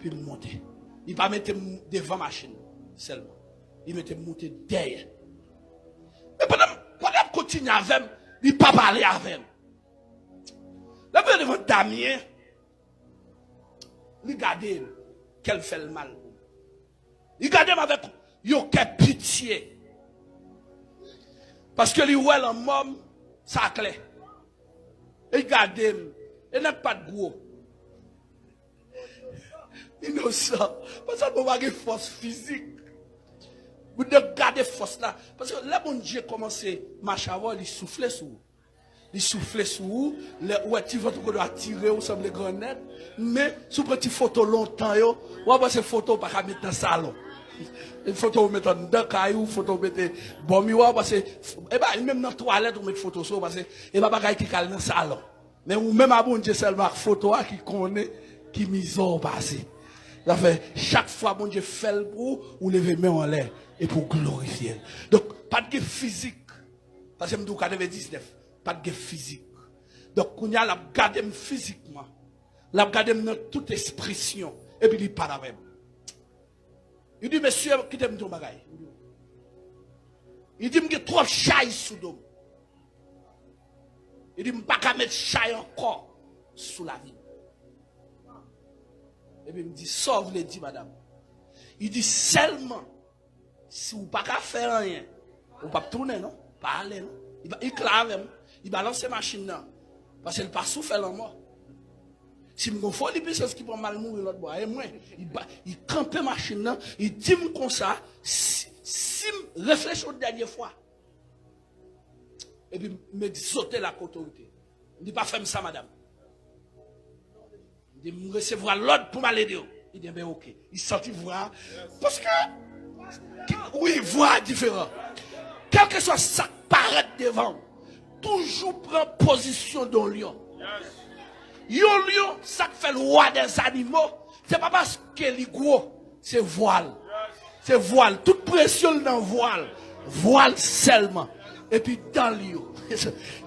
puis monter. Il pas mettre devant machine seulement. Il mettait monter derrière. Mais pendant qu'il continue avec, il pas parler avec. Là, devant Damien, il regarde qu'elle fait le mal. Il regarde avec aucune pitié. Parce que lui voit le môme, ça clé. Il regarde, il n'a pas de gros. Innocent. Parce que nous avons une force physique. Vous devez garder force là. Parce que là, bon Dieu commence à marcher avant, il souffle sur vous. Il souffle sur vous. Ouais, tu vas tirer, vous semblez grenade. Mais, sous petit photo longtemps, vous avez ces photos pas qu'à mettre dans le salon. Une photo vous mettez dans le caillou, photo vous mettez bon miroir, parce que, eh ben, même dans la toilette, vous mettez photo sur, parce que, eh ben, pas qui calme dans le salon. Mais vous même à bon Dieu seulement photo qui connaît, qui mise au passé. Ça fait, chaque fois, bon Dieu fait le pour, vous levez main en l'air, et pour glorifier. Donc, pas de physique. Parce que je me dis, 99, pas de physique. Donc, on y a la garder physiquement. La garder dans toute expression. Et puis, il parle avec. Il dit, monsieur, qui t'aime ton bagage? Il dit, il y a trop de chaille sous l'homme. Il dit, je ne peux pas mettre chaille encore sous la vie. Et puis il me dit, sauve les dit, madame. Il dit, seulement, si vous ne pouvez pas faire rien, vous ne pouvez pas tourner, non? Pas aller, non? Il clave, il balance la machine, non? Parce qu'il pas souffert en mort. Si je me fais des puissances qui vont mal mourir l'autre bois, et moi, il campe la machine, non? Il dit comme ça, si je réfléchis la dernière fois, et puis il me dit, sautez la autorité. Il dit, pas faire ça, madame. Il dit, recevoir l'ordre pour m'aider. Il dit, ben ok. Il sortit voir. Parce que, oui, voir différent. Quel que soit ça qui paraît devant, toujours prend position dans le lion. Yon lion, ça qui fait le roi des animaux, c'est pas parce qu'il est gros, c'est voile. C'est voile. Toute pression dans le voile. Voile seulement. Et puis dans le lion.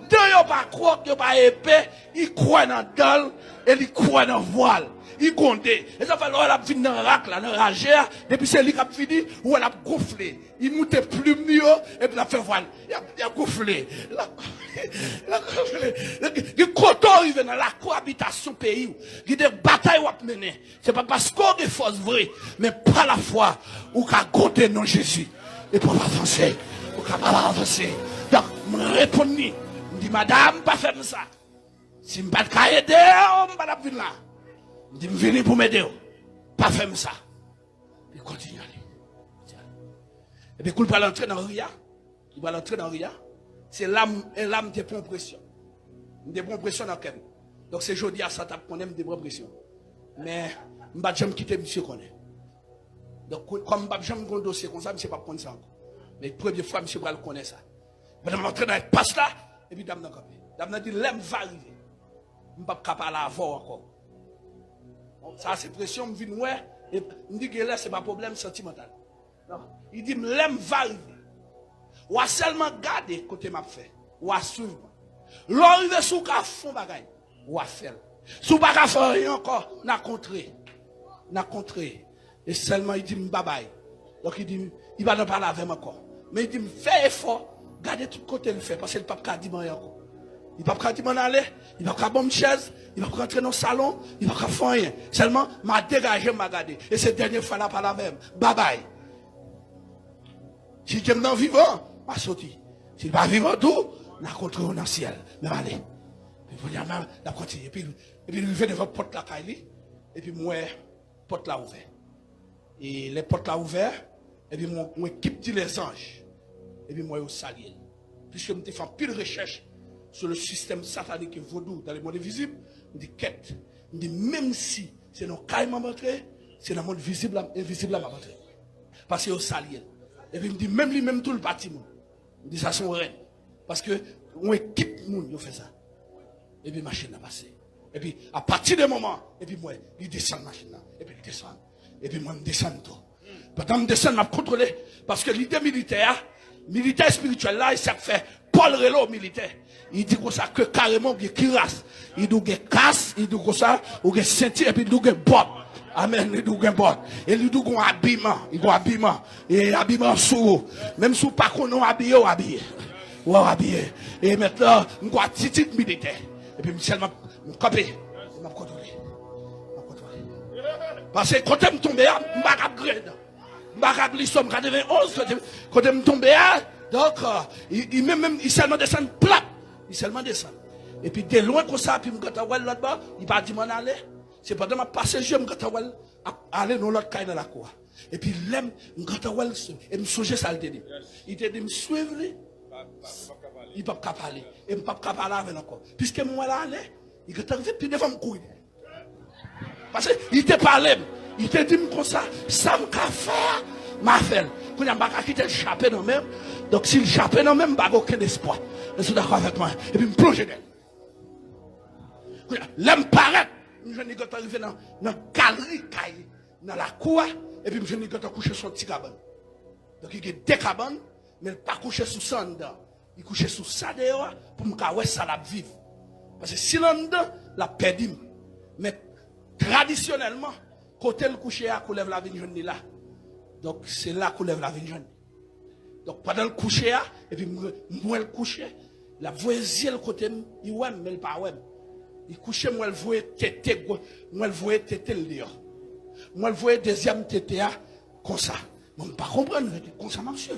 Dans yon pas croire, yon pas épais, il croit dans le dalle, et il croit dans le voile. Il compte. Et ça fait l'heure, il a fini dans le rack, dans le ragère, depuis c'est lui qui a fini, où elle a gonflé. Il monte plus mieux, et puis il a fait voile. Il a gonflé. Il a gonflé. Il compte arriver dans la cohabitation pays, il y a des batailles à mener. C'est pas parce qu'on est force vraie, mais pas la foi, où qu'a compté non Jésus. Et pour avancer, où qu'a pas avancer. Donc, je réponds, je dis, madame, pas faire ça. Si je ne peux pas aider, je ne peux pas venir là. Je dis, je viens pour m'aider. Pas faire ça. Il continue à aller. Et puis, il va l'entrer dans Ria. Il va l'entrer dans Ria. C'est l'âme de prend pression. De prend pression dans lequel. Donc, c'est jeudi à ça, tu connais, de prend pression. Mais, je ne vais jamais quitter monsieur connaît. Donc, comme je ne vais pas dossier comme ça, je ne vais pas prendre ça encore. Mais la première fois, monsieur va le connaître ça. Je vais entrer dans le passe là, et puis, dame n'a pas. Dame n'a dit, l'aime va arriver. Je ne peux pas parler avant encore. Ça, c'est pression, je viens ouais, et je dis que là, ce n'est pas un problème sentimental. Non. Il dit, l'aime va arriver. Ou à seulement garder côté m'a fait. Ou à suivre. L'arrivée sous qu'à fond bagaille. Ou à faire. Sous pas qu'à faire rien encore, n'a contré. N'a contré. Et seulement, il dit, bye bye. Donc, il dit, il va ne parler avec moi encore. Mais il dit, fais effort. Gardez tout côté le fait, parce que le pape a dit encore. Il va pas dire m'en aller, il va pas bomber une chaise, il va pas rentrer dans le salon, il va pas faire rien. Seulement, m'a dégagé, m'a gardé. Et cette dernière fois là, pas la même. Bye bye. Si j'aime dans vivant, m'a sorti. S'il va vivant tout, n'a contré dans le ciel. Mais allez. Et puis, la continue. Et puis, il fait devant la porte là, et puis, moi, porte là ouverte. Et les portes là ouvertes, et puis, mon équipe dit les anges. Et puis moi, je salue. Puisque je me fais pile recherche sur le système satanique et vaudou dans le monde visible, je dis quête. Je dis même si c'est dans le cas m'a montré, c'est dans le monde visible, invisible m'a montré. Parce que je salue. Et puis je me dis même lui, même tout le bâtiment. Je dis ça son reine. Parce que on équipe moun, yo fait ça. Et puis machine a passé. Et puis à partir de moment, et puis moi, il descend la machine là. Et puis il descend. Et puis moi, je descends tout. Pendant que je descends, je contrôler. Parce que l'idée militaire spirituel là, il s'est fait Paul Relo militaire. Il dit comme ça que carrément il y a cuirasse, il dit qu'il y a casse, il dit comme ça, il y a ceinture et puis il dit qu'il y a bob. Amen. Il doit importe. Et il doit un habillement. Il doit habillement. Et habillement sous. Même sous pas qu'on a habillé ou habillé. Ou habillé. Et maintenant, on doit titre militaire. Et puis, seulement, on copie. On m'a contrôlé. Parce que quand je me tombe, je ne vais l'histoire 91. Quand je me tombe, donc, il seulement descend plat. Il seulement descend. Et puis, de loin comme ça, puis je me vois là-bas, il va dire, aller. C'est pendant ma passage, je me vois aller dans l'autre caille dans la cour. Et puis, l'aime, je me vois et me songer ça, il te dit. Il te dit, me suivre, il ne peut pas parler. Et il ne peut pas parler avec encore. Puisque moi là, il est arrivé, puis devant me courir. Parce qu'il te parlait, il te dit comme ça me faire, ma femme. Quand il n'y a pas quitté le chapeau dans même, donc si le chapeau dans même, il n'y a aucun espoir. Vous êtes d'accord avec moi? Et puis, me plonger dedans. L'homme paraît. Je n'ai pas arrivé dans la galerie, dans la cour, et puis je n'ai pas couché sur le petit cabane. Donc il y a deux cabanes, mais il n'a pas couché sous ça dedans. Il couché sous ça dehors pour me dire ça la vivre. Parce que si l'on dedans, la perdu. Mais traditionnellement, côté le coucher, il lève la vie jeune là. Donc c'est là qu'on lève la vie jeune. Donc pendant le coucher, et puis moi le coucher, la voisine le côté, il ouais, mais il pas ouais. Il couchait, moi, elle voyait tété, moi, elle voyait tété le dehors. Moi, elle voyait deuxième tété, comme ça. Moi, je ne pas comprendre, je dis, comme ça, monsieur.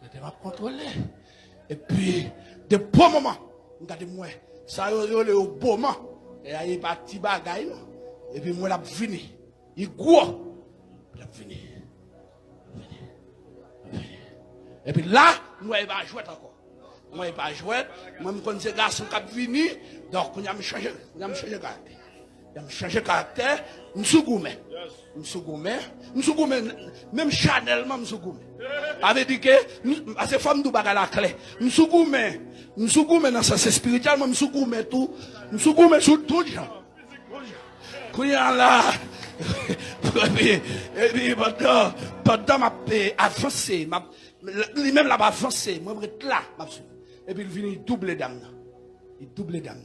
Je vais contrôler. Et puis, de beaux moments, regardez-moi, ça, il y a au beau moment. Et il y a un petit bagage, et puis, moi, je suis venu. Il est gros. Je suis venu. Et puis là, moi, il va jouer encore. Moi, il ne vais pas jouer. Moi, je connais ces garçons qui sont venus. Donc, il a changé de caractère. Il a changé de caractère. Je suis gourmet. Même chanellement, je suis gourmet. Avec dit que, ces femmes nous bagarre la clé. Je suis gourmet dans ça, c'est spirituel, mais je suis gourmet tout. Je suis gourmet sur tout, gens. Quand il y a là, et puis, pendant ma avancée, lui-même là-bas avancé, moi, je suis là, et puis il vient doubler d'âme. Il double d'âme.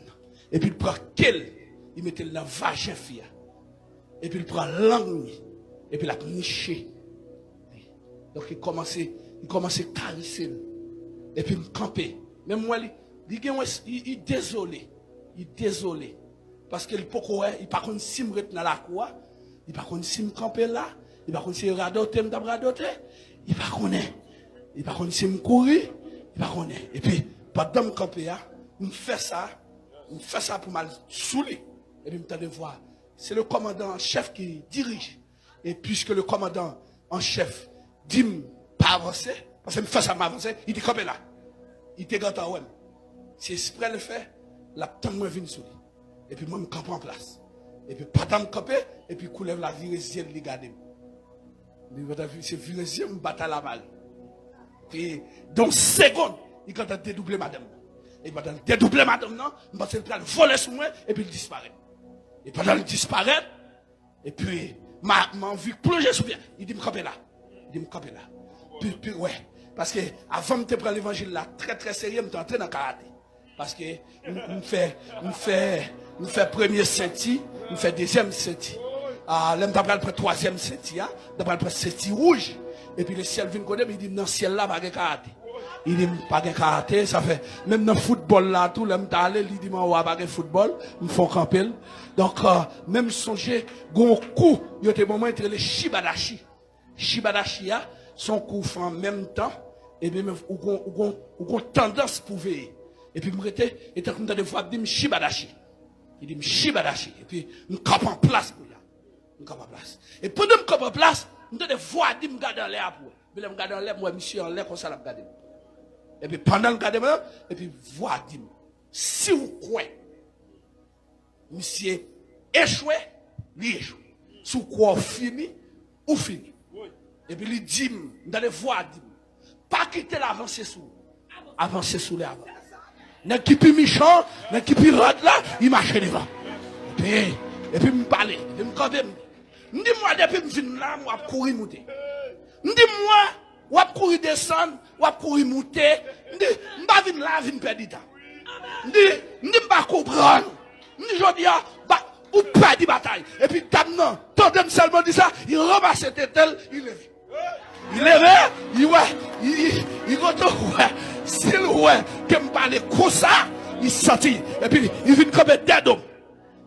Et puis il prend quel, il mettait dans la vagin fille. Et puis il prend langue, et puis il a niché. Donc il commençait à caresser. Et puis il me campait. Même moi, il est désolé. Il est désolé. Parce qu'il ne pas contre si me dans la cour, il ne pas contre si me camper là, il ne pas contre si radoter, il ne pas contre si me courir, il ne pas contre. Et puis, pendant me camper, il fait ça pour mal saouler. Et puis, je me voir. C'est le commandant en chef qui dirige. Et puisque le commandant en chef dit pas avancer, parce qu'il me fait ça m'avancer, il dit camper là. Il te gâte à ouais. Si exprès le fait, la temps moi vient saouler. Et puis moi, je me campe en place. Et puis, pas de me camper, et puis, je lève la virésienne, les garder. C'est virésienne, je me bats la balle. Et dans seconde, il a dédoublé madame. Et pendant le dédoubler madame, je pense qu'il a volé sur moi, et puis il disparaît. Et pendant qu'il disparaît, et puis, ma vie plonger sous bien. Il dit, me camper là. Puis, ouais. Parce que, avant de prendre l'évangile là, très très sérieux, je suis entré dans le karaté. Parce que, on fait premier senti, on fait deuxième senti. Là, on prend le troisième senti, on prend le senti rouge. Et puis le ciel vient connaître, il dit, dans le ciel là, pas de karaté. Il dit, pas de karaté, ça fait, même dans le football là, tout, là, il dit, moi, pas de football, il faut camper. Donc, même songer, gon coup, il y a des moments entre les shibadashi. Shibadashi, son coup fait en même temps, et bien, ou gon tendance pour veiller. Et puis, je était comme de fois, il dit, shibadashi. Il dit, shibadashi. Et puis, je campe en place pour là. Je campe en place. Et pendant que je campe en place, je me vois, je me garde en l'air pour. Je me garde en l'air, moi, monsieur en l'air, comme ça, je me garde. Et puis, pendant le garde, et puis, voir, dit, si vous croyez, monsieur échoué, lui échoué. Si vous croyez fini, ou fini. Et puis, il dit, dans les voies, dit, pas quitter l'avancée sous. Avancer sous les avant. N'est qui plus méchant, n'est qui plus rade là, il marche devant. Et puis, me parler, et me camper. Dis-moi, depuis que je viens là, je vais courir monter. Dis-moi, je vais courir descendre, je vais courir monter. Je ne vais pas venir là, je vais perdre du temps. Je ne vais pas comprendre. Je dis, ou perdre la bataille. Et puis, maintenant, tandem seulement dit ça, il ramasse cette ételle, il lève. Il lève, il retourne, ouais. S'il ouais, qu'il me parle comme ça, il sortit. Et puis, il vient comme un d'homme.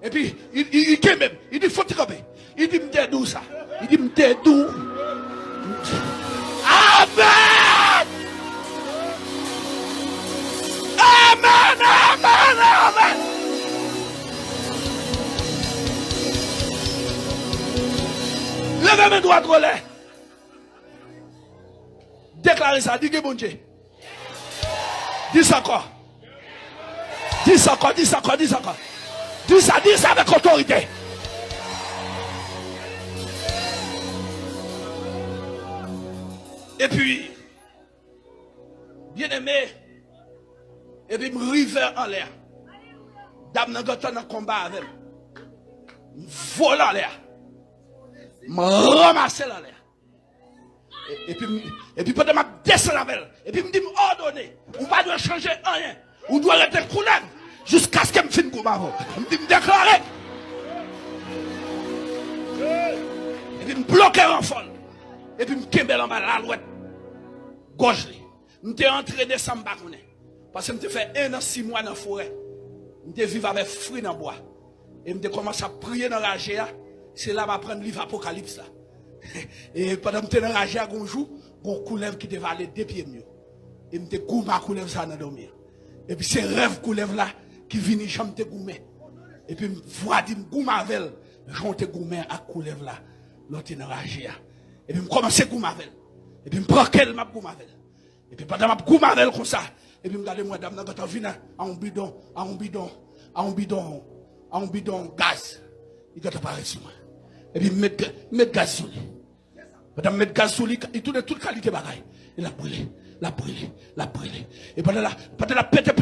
Et puis, il même, il dit, faut te camper. Il dit, m'te d'où ça? Il dit, m'te d'où? Amen! Amen, amen, amen! Levez mes doigts de relais. Déclarez ça, dis que bon Dieu. Dis ça encore. Dis ça encore, dis ça encore, dis ça encore. Dis ça avec autorité. Et puis, bien aimé, et puis me river en l'air. Dame n'a pas dans combat avec. Me voler en l'air. Me ramasser en l'air. Et puis pendant ma descendre avec elle. Et puis me dit ordonner. On pas doit changer rien. On doit rester coulé jusqu'à ce qu'elle me finisse combat. Me dit me déclarer. Et puis me bloquer en folle. Et puis me kembel en bas la louette. Gauche. Je suis entré décembre. Parce que je fait 1 an 6 mois dans la forêt. Je vivre avec fruits dans le bois. Et je commence à prier dans la GA. C'est là que je prends le livre Apocalypse. Et pendant que je suis dans la GA, un jour, un couleuvre qui devait aller 2 pieds mieux. Et je suis goûté à couleuvre ça dans dormir. Et puis c'est rêve couleuvre là qui vient jamais te goûter. Et puis je vois dire goûter avec elle. Je te goûter à couleuvre là. L'autre dans la GA. Et puis je commence à goûter avec elle. Et puis je prends qu'elle m'a goûté avec elle. Et puis pendant que je goûte avec elle comme ça. Et puis je regarde moi dame quand on vient à un bidon gaz. Il doit apparaître sur moi. Et puis mettre gaz sur lui. Madame mettre gaz sur lui, il tourne toute qualité bagaille. Il a brûlé. Et pendant la pète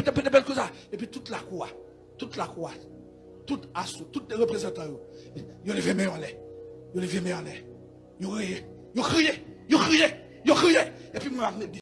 comme ça. Et puis toute la croix, tout assaut, tous les représentants, ils ont levé main en l'air. Ils crié. Et puis moi, je me dis,